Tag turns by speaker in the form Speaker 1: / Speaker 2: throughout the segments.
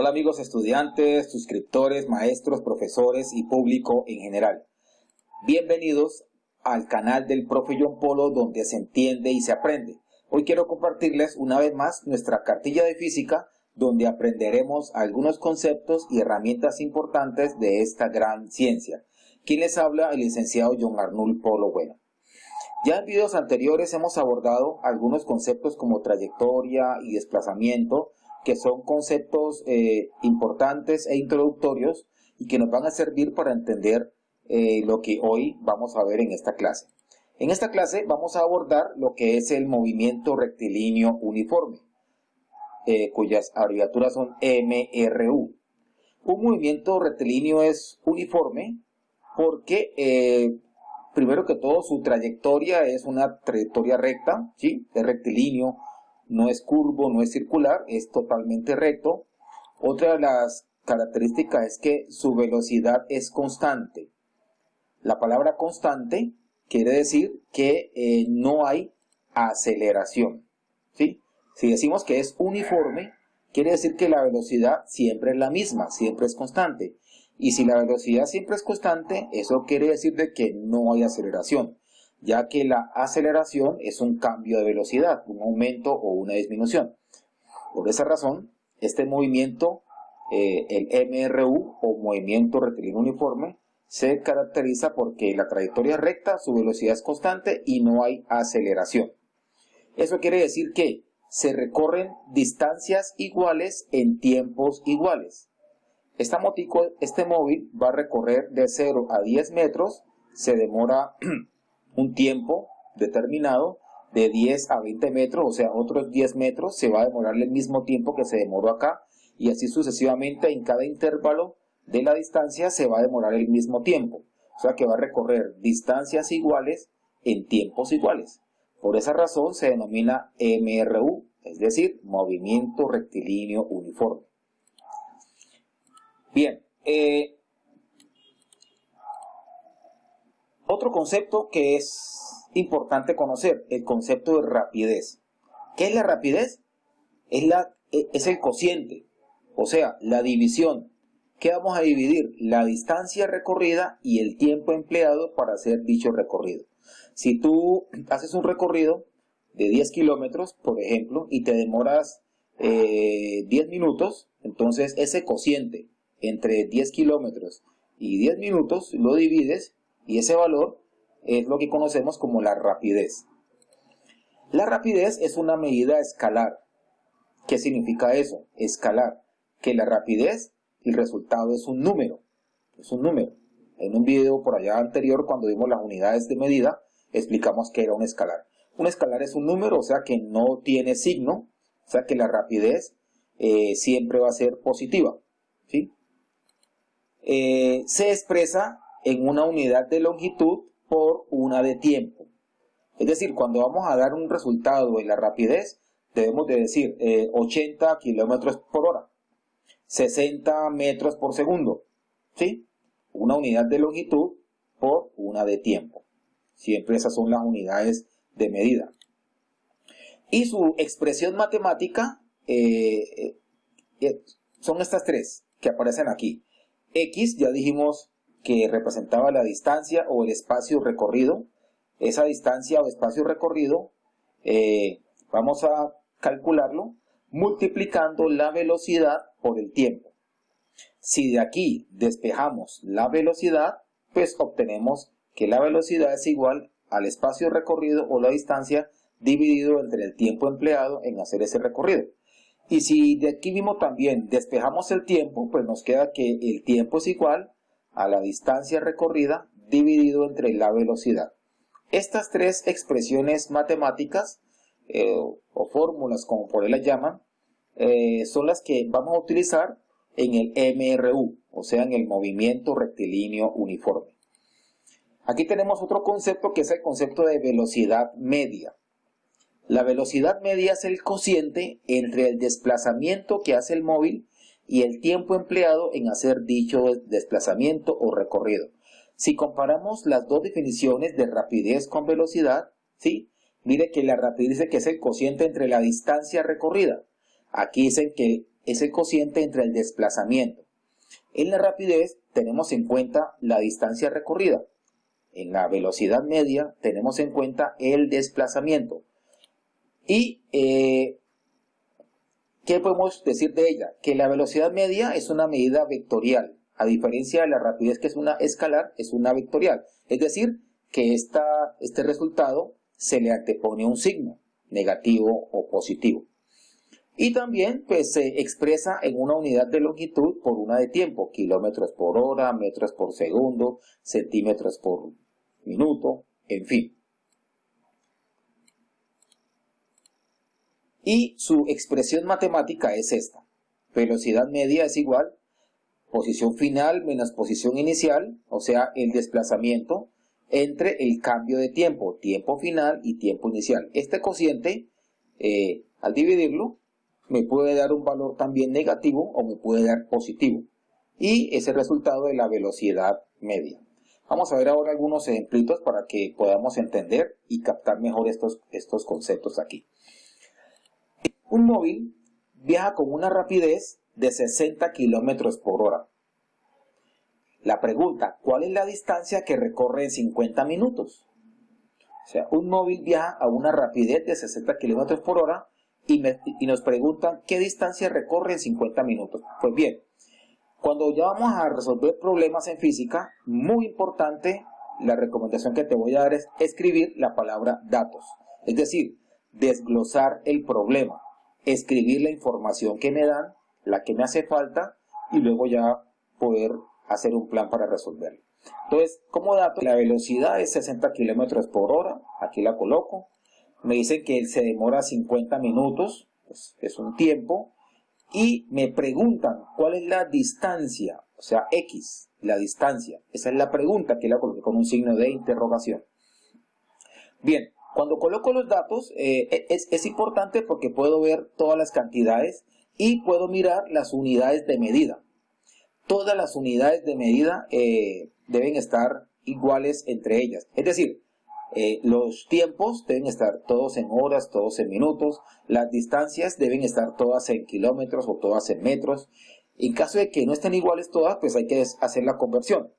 Speaker 1: Hola amigos estudiantes, suscriptores, maestros, profesores y público en general. Bienvenidos al canal del Profe John Polo, donde se entiende y se aprende. Hoy quiero compartirles una vez más nuestra cartilla de física, donde aprenderemos algunos conceptos y herramientas importantes de esta gran ciencia. ¿Quién les habla? El licenciado John Arnold Polo Bueno. Ya en videos anteriores hemos abordado algunos conceptos como trayectoria y desplazamiento, que son conceptos importantes e introductorios y que nos van a servir para entender lo que hoy vamos a ver en esta clase. En esta clase vamos a abordar lo que es el movimiento rectilíneo uniforme, cuyas abreviaturas son MRU. Un movimiento rectilíneo es uniforme porque primero que todo su trayectoria es una trayectoria recta, ¿sí? Es rectilíneo. No es curvo, no es circular, es totalmente recto. Otra de las características es que su velocidad es constante. La palabra constante quiere decir que no hay aceleración, ¿sí? Si decimos que es uniforme, quiere decir que la velocidad siempre es la misma, siempre es constante. Y si la velocidad siempre es constante, eso quiere decir de que no hay aceleración, ya que la aceleración es un cambio de velocidad, un aumento o una disminución. Por esa razón, este movimiento, el MRU o movimiento rectilíneo uniforme, se caracteriza porque la trayectoria es recta, su velocidad es constante y no hay aceleración. Eso quiere decir que se recorren distancias iguales en tiempos iguales. Este móvil va a recorrer de 0 a 10 metros, se demora un tiempo determinado de 10 a 20 metros, o sea, otros 10 metros se va a demorar el mismo tiempo que se demoró acá, y así sucesivamente en cada intervalo de la distancia se va a demorar el mismo tiempo. O sea que va a recorrer distancias iguales en tiempos iguales. Por esa razón se denomina MRU, es decir, movimiento rectilíneo uniforme. Bien, otro concepto que es importante conocer, el concepto de rapidez. ¿Qué es la rapidez? Es el cociente, o sea, la división. ¿Qué vamos a dividir? La distancia recorrida y el tiempo empleado para hacer dicho recorrido. Si tú haces un recorrido de 10 kilómetros, por ejemplo, y te demoras 10 minutos, entonces ese cociente entre 10 kilómetros y 10 minutos lo divides, y ese valor es lo que conocemos como la rapidez. La rapidez es una medida escalar. ¿Qué significa eso? Escalar. Que la rapidez, el resultado es un número. Es un número. En un video por allá anterior, cuando vimos las unidades de medida, explicamos que era un escalar. Un escalar es un número, o sea que no tiene signo, o sea que la rapidez siempre va a ser positiva, ¿sí? Se expresa en una unidad de longitud por una de tiempo. Es decir, cuando vamos a dar un resultado en la rapidez, debemos de decir 80 kilómetros por hora, 60 metros por segundo, ¿sí? Una unidad de longitud por una de tiempo. Siempre esas son las unidades de medida. Y su expresión matemática son estas tres que aparecen aquí. X, ya dijimos que representaba la distancia o el espacio recorrido. Esa distancia o espacio recorrido vamos a calcularlo multiplicando la velocidad por el tiempo. Si de aquí despejamos la velocidad, pues obtenemos que la velocidad es igual al espacio recorrido o la distancia dividido entre el tiempo empleado en hacer ese recorrido. Y si de aquí mismo también despejamos el tiempo, pues nos queda que el tiempo es igual a la distancia recorrida dividido entre la velocidad. Estas tres expresiones matemáticas o fórmulas, como por ahí las llaman, son las que vamos a utilizar en el MRU, o sea, en el movimiento rectilíneo uniforme. Aquí tenemos otro concepto que es el concepto de velocidad media. La velocidad media es el cociente entre el desplazamiento que hace el móvil y el tiempo empleado en hacer dicho desplazamiento o recorrido. Si comparamos las dos definiciones de rapidez con velocidad, ¿sí? Mire que la rapidez dice que es el cociente entre la distancia recorrida. Aquí dicen que es el cociente entre el desplazamiento. En la rapidez tenemos en cuenta la distancia recorrida. En la velocidad media tenemos en cuenta el desplazamiento. Y ¿qué podemos decir de ella? Que la velocidad media es una medida vectorial, a diferencia de la rapidez, que es una escalar, es una vectorial. Es decir, que este resultado se le antepone un signo, negativo o positivo. Y también pues, se expresa en una unidad de longitud por una de tiempo, kilómetros por hora, metros por segundo, centímetros por minuto, en fin. Y su expresión matemática es esta. Velocidad media es igual posición final menos posición inicial, o sea, el desplazamiento entre el cambio de tiempo, tiempo final y tiempo inicial. Este cociente, al dividirlo, me puede dar un valor también negativo o me puede dar positivo. Y es el resultado de la velocidad media. Vamos a ver ahora algunos ejemplitos para que podamos entender y captar mejor estos conceptos aquí. Un móvil viaja con una rapidez de 60 kilómetros por hora. La pregunta, ¿cuál es la distancia que recorre en 50 minutos? O sea, un móvil viaja a una rapidez de 60 kilómetros por hora y nos preguntan qué distancia recorre en 50 minutos. Pues bien, cuando ya vamos a resolver problemas en física, muy importante, la recomendación que te voy a dar es escribir la palabra datos. Es decir, desglosar el problema, escribir la información que me dan, la que me hace falta, y luego ya poder hacer un plan para resolverlo. Entonces, como dato, la velocidad es 60 kilómetros por hora, aquí la coloco. Me dicen que se demora 50 minutos, pues es un tiempo, y me preguntan cuál es la distancia, o sea, X, la distancia. Esa es la pregunta, que la coloqué con un signo de interrogación. Bien, cuando coloco los datos, es importante porque puedo ver todas las cantidades y puedo mirar las unidades de medida. Todas las unidades de medida deben estar iguales entre ellas. Es decir, los tiempos deben estar todos en horas, todos en minutos. Las distancias deben estar todas en kilómetros o todas en metros. En caso de que no estén iguales todas, pues hay que hacer la conversión.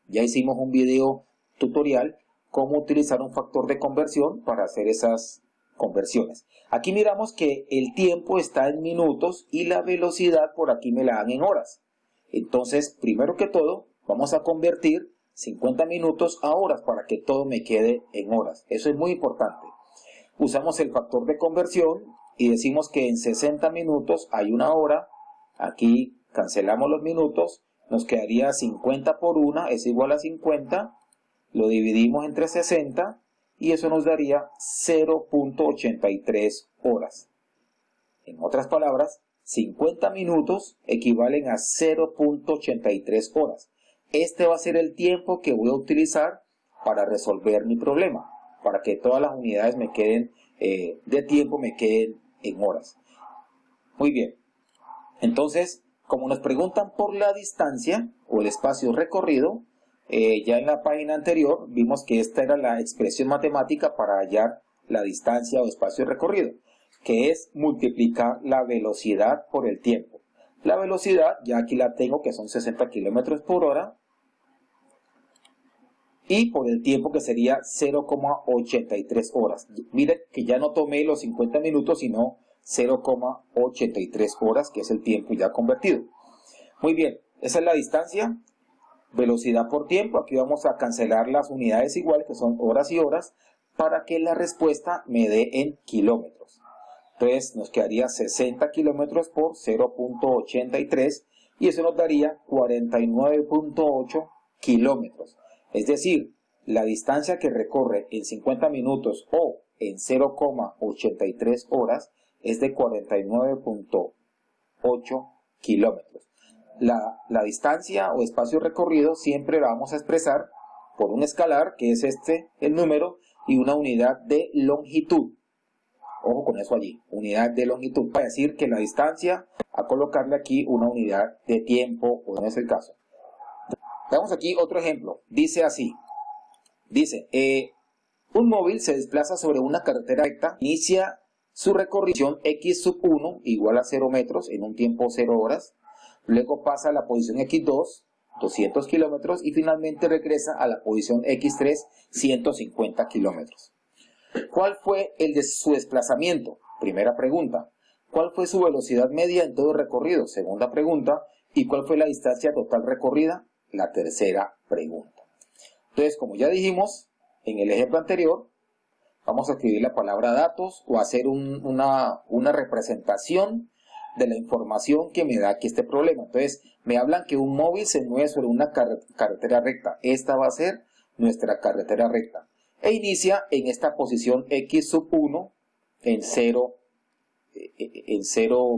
Speaker 1: Ya hicimos un video tutorial cómo utilizar un factor de conversión para hacer esas conversiones. Aquí miramos que el tiempo está en minutos y la velocidad por aquí me la dan en horas. Entonces, primero que todo, vamos a convertir 50 minutos a horas para que todo me quede en horas. Eso es muy importante. Usamos el factor de conversión y decimos que en 60 minutos hay una hora. Aquí cancelamos los minutos. Nos quedaría 50 por 1 es igual a 50. Lo dividimos entre 60 y eso nos daría 0.83 horas. En otras palabras, 50 minutos equivalen a 0.83 horas. Este va a ser el tiempo que voy a utilizar para resolver mi problema, para que todas las unidades me queden de tiempo, me queden en horas. Muy bien. Entonces, como nos preguntan por la distancia o el espacio recorrido, ya en la página anterior vimos que esta era la expresión matemática para hallar la distancia o espacio recorrido, que es multiplicar la velocidad por el tiempo. La velocidad, ya aquí la tengo, que son 60 kilómetros por hora, y por el tiempo, que sería 0,83 horas. Miren que ya no tomé los 50 minutos, sino 0,83 horas, que es el tiempo ya convertido. Muy bien, esa es la distancia, velocidad por tiempo. Aquí vamos a cancelar las unidades iguales, que son horas y horas, para que la respuesta me dé en kilómetros. Entonces nos quedaría 60 kilómetros por 0.83 y eso nos daría 49.8 kilómetros. Es decir, la distancia que recorre en 50 minutos o en 0,83 horas es de 49.8 kilómetros. La distancia o espacio recorrido siempre la vamos a expresar por un escalar, que es el número, y una unidad de longitud. Ojo con eso allí, unidad de longitud, para decir que la distancia, a colocarle aquí una unidad de tiempo, o no es el caso. Veamos aquí otro ejemplo, dice así, un móvil se desplaza sobre una carretera recta, inicia su recorrido x sub 1 igual a 0 metros en un tiempo 0 horas. Luego pasa a la posición x2, 200 kilómetros, y finalmente regresa a la posición x3, 150 kilómetros. ¿Cuál fue su desplazamiento? Primera pregunta. ¿Cuál fue su velocidad media en todo el recorrido? Segunda pregunta. ¿Y cuál fue la distancia total recorrida? La tercera pregunta. Entonces, como ya dijimos en el ejemplo anterior, vamos a escribir la palabra datos o hacer una representación de la información que me da aquí este problema. Entonces, me hablan que un móvil se mueve sobre una carretera recta. Esta va a ser nuestra carretera recta. E inicia en esta posición x sub 1 en 0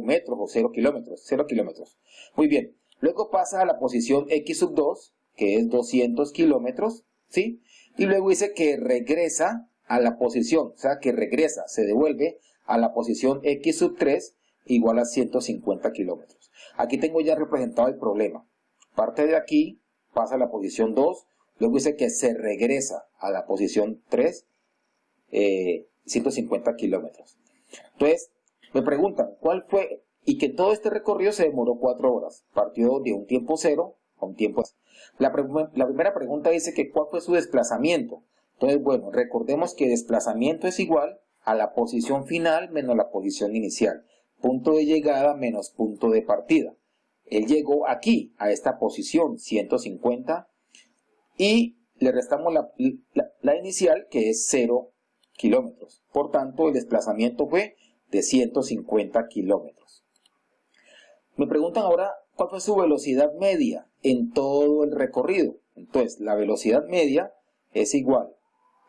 Speaker 1: metros o 0 kilómetros. 0 kilómetros. Muy bien. Luego pasa a la posición x sub 2, que es 200 kilómetros, ¿sí? Y luego dice que regresa a la posición, o sea, que regresa, se devuelve a la posición x sub 3 igual a 150 kilómetros. Aquí tengo ya representado el problema. Parte de aquí, pasa a la posición 2, luego dice que se regresa a la posición 3, 150 kilómetros. Entonces, me preguntan, ¿cuál fue? Y que todo este recorrido se demoró 4 horas. Partió de un tiempo 0 a un tiempo. La primera pregunta dice que ¿cuál fue su desplazamiento? Entonces, bueno, recordemos que desplazamiento es igual a la posición final menos la posición inicial. Punto de llegada menos punto de partida. Él llegó aquí, a esta posición, 150, y le restamos la inicial, que es 0 kilómetros. Por tanto, el desplazamiento fue de 150 kilómetros. Me preguntan ahora, ¿cuál fue su velocidad media en todo el recorrido? Entonces, la velocidad media es igual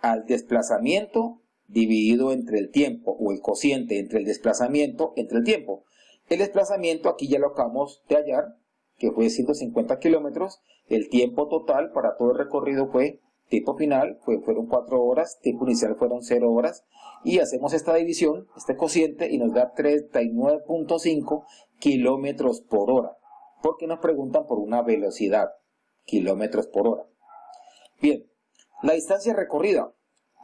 Speaker 1: al desplazamiento dividido entre el tiempo, o el cociente entre el desplazamiento entre el tiempo. El desplazamiento aquí ya lo acabamos de hallar, que fue 150 kilómetros. El tiempo total para todo el recorrido fue, tiempo final, fueron 4 horas, tiempo inicial fueron 0 horas, y hacemos esta división, este cociente, y nos da 39.5 kilómetros por hora, porque nos preguntan por una velocidad, kilómetros por hora. Bien, la distancia recorrida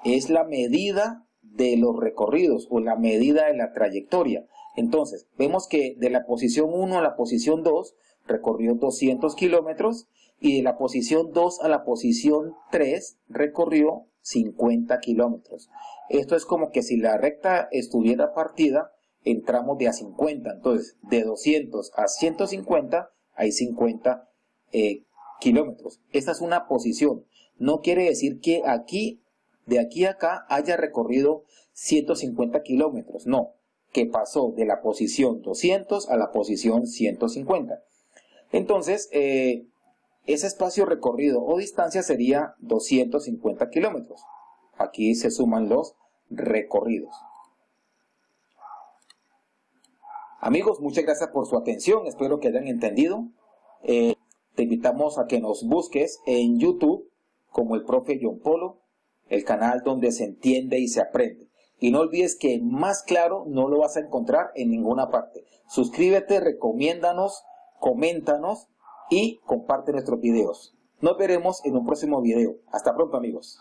Speaker 1: es la medida de los recorridos o la medida de la trayectoria. Entonces, vemos que de la posición 1 a la posición 2 recorrió 200 kilómetros y de la posición 2 a la posición 3 recorrió 50 kilómetros. Esto es como que si la recta estuviera partida, entramos de a 50. Entonces, de 200 a 150 hay 50 kilómetros. Esta es una posición. No quiere decir que aquí, de aquí a acá, haya recorrido 150 kilómetros. No, que pasó de la posición 200 a la posición 150. Entonces, ese espacio recorrido o distancia sería 250 kilómetros. Aquí se suman los recorridos. Amigos, muchas gracias por su atención. Espero que hayan entendido. Te invitamos a que nos busques en YouTube como el profe John Polo, el canal donde se entiende y se aprende. Y no olvides que más claro no lo vas a encontrar en ninguna parte. Suscríbete, recomiéndanos, coméntanos y comparte nuestros videos. Nos veremos en un próximo video. Hasta pronto, amigos.